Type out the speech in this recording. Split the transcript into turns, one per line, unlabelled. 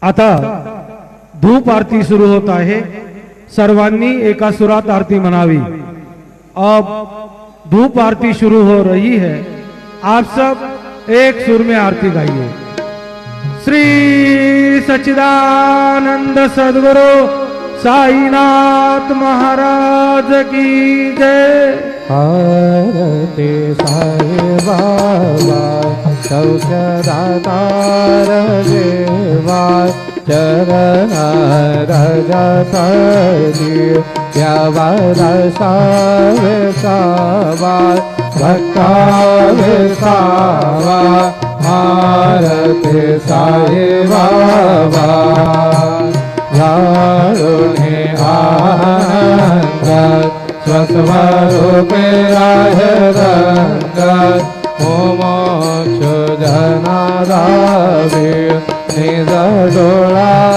आता धूप आरती सुरू होत आहे। सर्वांनी एका सुरात आरती मनावी। अब धूप आरती शुरू हो रही है। आप सब एक सुर में आरती गाइए। श्री सच्चिदानंद सद्गुरु साईनाथ महाराज की जय।
आरती साई बाबा सौख्यदातार देवा चरण रजत व्यवरसा विसावा भक्ता विसावा। आरती साई बाबा लाडुने आनंद स्वस्वरूपे रंग मोक्ष जनादावे निज डोळा